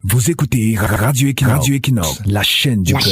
Vous écoutez Radio Equinox, la chaîne du peuple.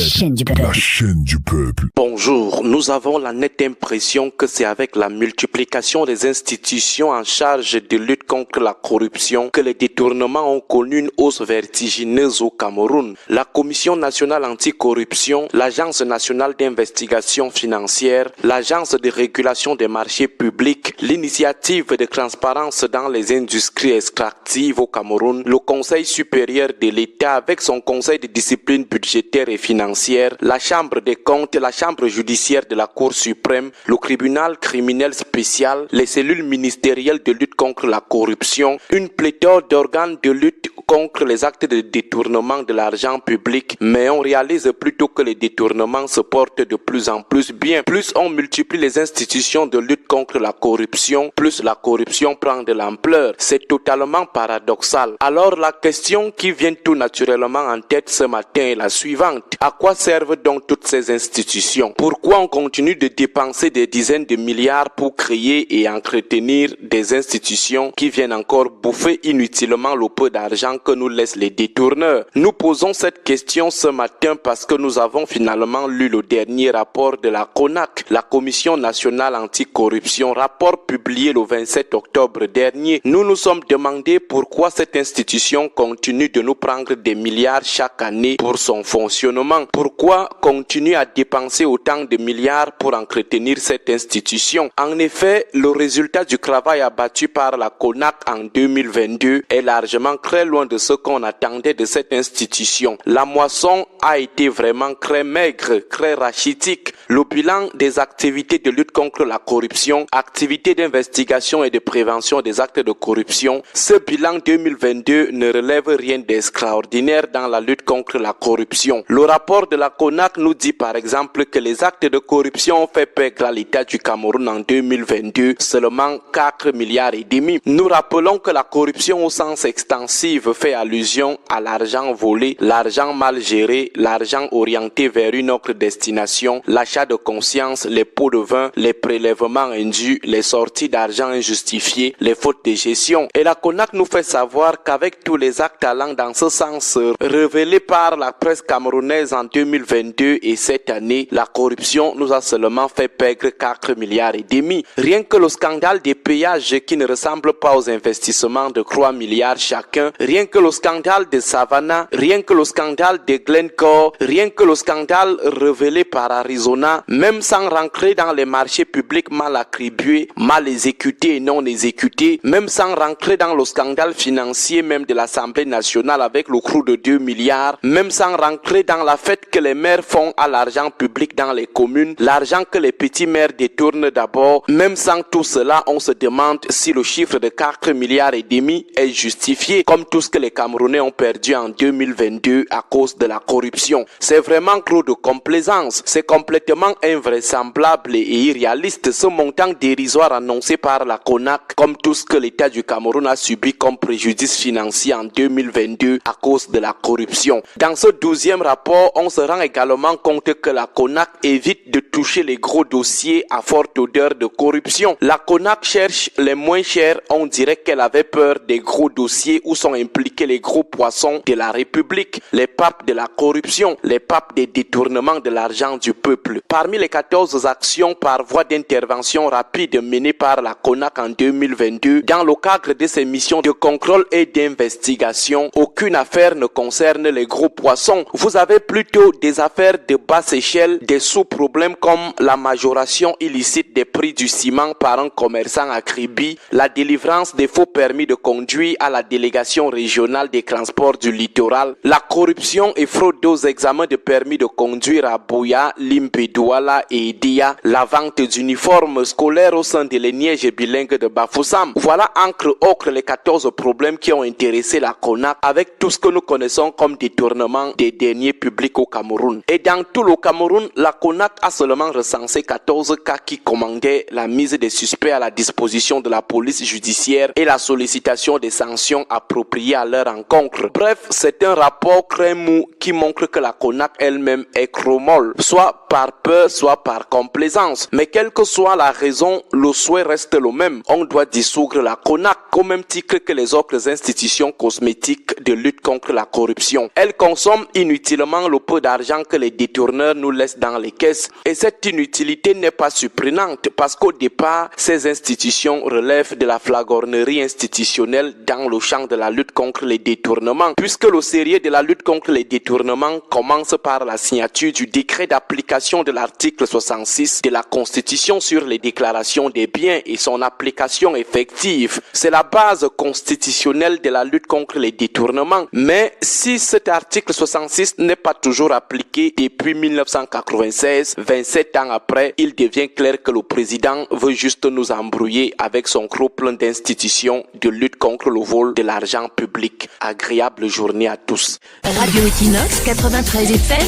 La chaîne du peuple. Bonjour, nous avons la nette impression que c'est avec la multiplication des institutions en charge de lutte contre la corruption que les détournements ont connu une hausse vertigineuse au Cameroun. La Commission nationale anticorruption, l'Agence nationale d'investigation financière, l'Agence de régulation des marchés publics, l'Initiative de transparence dans les industries extractives au Cameroun, le Conseil supérieur de l'État avec son Conseil de discipline budgétaire et financière, la Chambre des comptes, la Chambre judiciaire de la Cour suprême, le tribunal criminel spécial, les cellules ministérielles de lutte contre la corruption, une pléthore d'organes de lutte contre les actes de détournement de l'argent public, mais on réalise plutôt que les détournements se portent de plus en plus bien. Plus on multiplie les institutions de lutte contre la corruption, plus la corruption prend de l'ampleur. C'est totalement paradoxal. Alors la question qui vient tout naturellement en tête ce matin est la suivante. À quoi servent donc toutes ces institutions? Pourquoi on continue de dépenser des dizaines de milliards pour créer et entretenir des institutions qui viennent encore bouffer inutilement le peu d'argent que nous laissent les détourneurs? Nous posons cette question ce matin parce que nous avons finalement lu le dernier rapport de la CONAC, la Commission nationale anticorruption, rapport publié le 27 octobre dernier. Nous nous sommes demandé pourquoi cette institution continue de nous prendre des milliards chaque année pour son fonctionnement. Pourquoi continuer à dépenser autant de milliards pour entretenir cette institution? En effet, le résultat du travail abattu par la CONAC en 2022 est largement très loin de ce qu'on attendait de cette institution. La moisson a été vraiment très maigre, très rachitique. Le bilan des activités de lutte contre la corruption, activités d'investigation et de prévention des actes de corruption, ce bilan 2022 ne relève rien d'extraordinaire dans la lutte contre la corruption. Le rapport de la CONAC nous dit par exemple que les actes de corruption ont fait perdre à l'État du Cameroun en 2022 seulement 4 milliards et demi. Nous rappelons que la corruption au sens extensif fait allusion à l'argent volé, l'argent mal géré, l'argent orienté vers une autre destination, l'achat de conscience, les pots de vin, les prélèvements indus, les sorties d'argent injustifiées, les fautes de gestion. Et la CONAC nous fait savoir qu'avec tous les actes allant dans ce sens révélés par la presse camerounaise en 2022 et cette année, la corruption nous a seulement fait perdre 4 milliards et demi. Rien que le scandale des péages qui ne ressemble pas aux investissements de 3 milliards chacun, rien que le scandale de Savannah, rien que le scandale de Glencore, rien que le scandale révélé par Arizona, même sans rentrer dans les marchés publics mal attribués, mal exécutés et non exécutés, même sans rentrer dans le scandale financier même de l'Assemblée nationale avec le crou de 2 milliards, même sans rentrer dans la fête que les maires font à l'argent public dans les communes, l'argent que les petits maires détournent d'abord, même sans tout cela, on se demande si le chiffre de 4 milliards et demi est justifié, comme tout ce que les Camerounais ont perdu en 2022 à cause de la corruption. C'est vraiment trop de complaisance, c'est complètement invraisemblable et irréaliste ce montant dérisoire annoncé par la CONAC, comme tout ce que l'État du Cameroun a subi comme préjudice financier en 2022 à cause de la corruption. Dans ce 12e rapport, on se rend également compte que la CONAC évite de toucher les gros dossiers à forte odeur de corruption. La CONAC cherche les moins chers, on dirait qu'elle avait peur des gros dossiers où sont impliqués les gros poissons de la République, les papes de la corruption, les papes des détournements de l'argent du peuple. Parmi les 14 actions par voie d'intervention rapide menées par la CONAC en 2022, dans le cadre de ses missions de contrôle et d'investigation, aucune affaire ne concerne les gros poissons. Vous avez plutôt des affaires de basse échelle, des sous-problèmes comme la majoration illicite des prix du ciment par un commerçant à Kribi, la délivrance des faux permis de conduire à la délégation régionale des transports du littoral, la corruption et fraude aux examens de permis de conduire à Bouya, Limbé-Douala et Idia, la vente d'uniformes scolaires au sein de l'Eniège bilingue de Bafoussam. Voilà entre autres les 14 problèmes qui ont intéressé la CONAC avec tout ce que nous connaissons comme détournement des deniers publics au Cameroun. Et dans tout le Cameroun, la CONAC a seulement recensé 14 cas qui commandaient la mise des suspects à la disposition de la police judiciaire et la sollicitation des sanctions appropriées à leur encontre. Bref, c'est un rapport très mou qui montre démontre que la CONAC elle-même est chromole, soit par peur, soit par complaisance. Mais quelle que soit la raison, le souhait reste le même. On doit dissoudre la CONAC au même titre que les autres institutions cosmétiques de lutte contre la corruption. Elle consomme inutilement le peu d'argent que les détourneurs nous laissent dans les caisses. Et cette inutilité n'est pas surprenante parce qu'au départ, ces institutions relèvent de la flagornerie institutionnelle dans le champ de la lutte contre les détournements, puisque le sérieux de la lutte contre les détournements commence par la signature du décret d'application de l'article 66 de la Constitution sur les déclarations des biens et son application effective. C'est la base constitutionnelle de la lutte contre les détournements. Mais si cet article 66 n'est pas toujours appliqué depuis 1996, 27 ans après, il devient clair que le président veut juste nous embrouiller avec son gros plan d'institutions de lutte contre le vol de l'argent public. Agréable journée à tous. Radio Equinox 93 FM,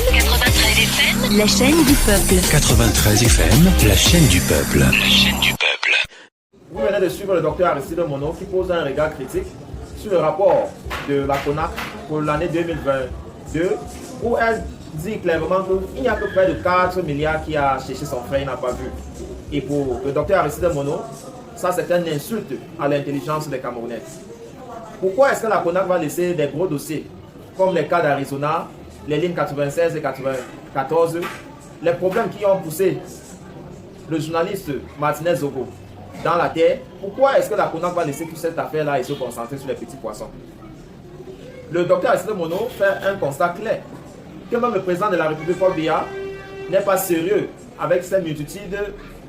la chaîne du peuple. 93 FM, la chaîne du peuple. La chaîne du peuple. Vous venez de suivre le docteur Aristide Monod qui pose un regard critique sur le rapport de la CONAC pour l'année 2022 où elle dit clairement qu'il n'y a que près de 4 milliards qui a cherché son frère, il n'a pas vu. Et pour le docteur Aristide Monod, ça c'est une insulte à l'intelligence des Camerounais. Pourquoi est-ce que la CONAC va laisser des gros dossiers comme les cas d'Arizona, les lignes 96 et 94, les problèmes qui ont poussé le journaliste Martinez Zogo dans la terre? Pourquoi est-ce que la CONAC va laisser toute cette affaire-là et se concentrer sur les petits poissons? Le docteur Aristide Monod fait un constat clair que même le président de la République, Paul Biya, n'est pas sérieux avec cette multitude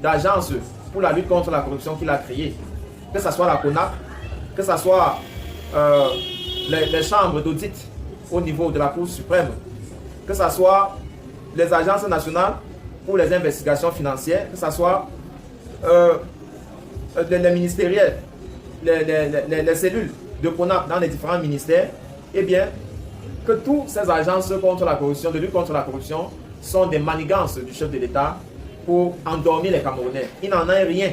d'agences pour la lutte contre la corruption qu'il a créées. Que ce soit la CONAC, que ce soit les chambres d'audit au niveau de la Cour suprême, que ce soit les agences nationales pour les investigations financières, que ce soit les ministériels, les cellules de CONAC dans les différents ministères, eh bien, que toutes ces agences contre la corruption, de lutte contre la corruption, sont des manigances du chef de l'État pour endormir les Camerounais. Il n'en a rien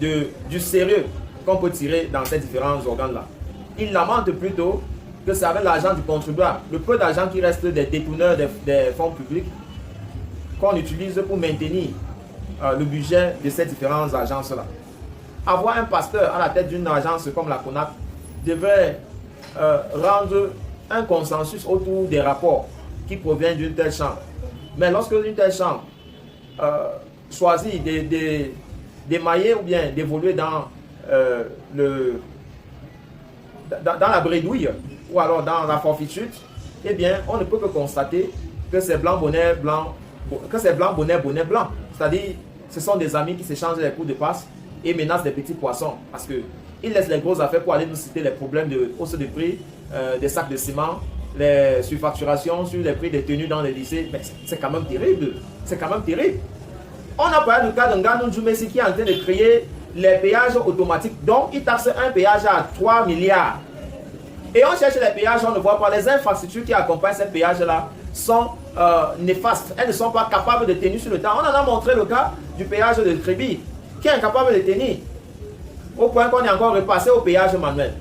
du sérieux qu'on peut tirer dans ces différents organes-là. Il lamente plutôt que c'est avec l'argent du contribuable, le peu d'argent qui reste des détourneurs des fonds publics, qu'on utilise pour maintenir le budget de ces différentes agences-là. Avoir un pasteur à la tête d'une agence comme la CONAC devrait rendre un consensus autour des rapports qui proviennent d'une telle chambre. Mais lorsque une telle chambre choisit d'émailler ou bien d'évoluer dans la bredouille ou alors dans la forfitude, eh bien, on ne peut que constater que c'est blanc, bonnet, blanc, que c'est blanc, bonnet, bonnet, blanc. C'est-à-dire, ce sont des amis qui s'échangent les coups de passe et menacent des petits poissons parce qu'ils laissent les grosses affaires pour aller nous citer les problèmes de hausse de prix, des sacs de ciment, les surfacturations sur les prix des tenues dans les lycées. Mais c'est quand même terrible. C'est quand même terrible. On a parlé du cas d'un gars Messi qui est en train de créer les péages automatiques. Donc, il taxe un péage à 3 milliards. Et on cherche les péages, on ne voit pas. Les infrastructures qui accompagnent ces péages-là sont néfastes. Elles ne sont pas capables de tenir sur le temps. On en a montré le cas du péage de Trébi, qui est incapable de tenir. Au point qu'on est encore repassé au péage manuel.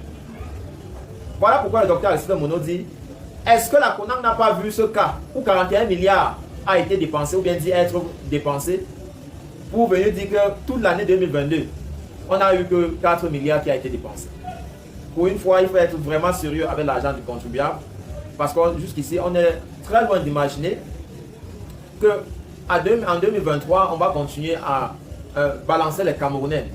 Voilà pourquoi le docteur Aristide Monod dit, est-ce que la CONAC n'a pas vu ce cas où 41 milliards a été dépensé ou bien dit être dépensé pour venir dire que toute l'année 2022, on n'a eu que 4 milliards qui a été dépensé. Pour une fois, il faut être vraiment sérieux avec l'argent du contribuable parce que jusqu'ici, on est très loin d'imaginer qu'en 2023, on va continuer à balancer les Camerounais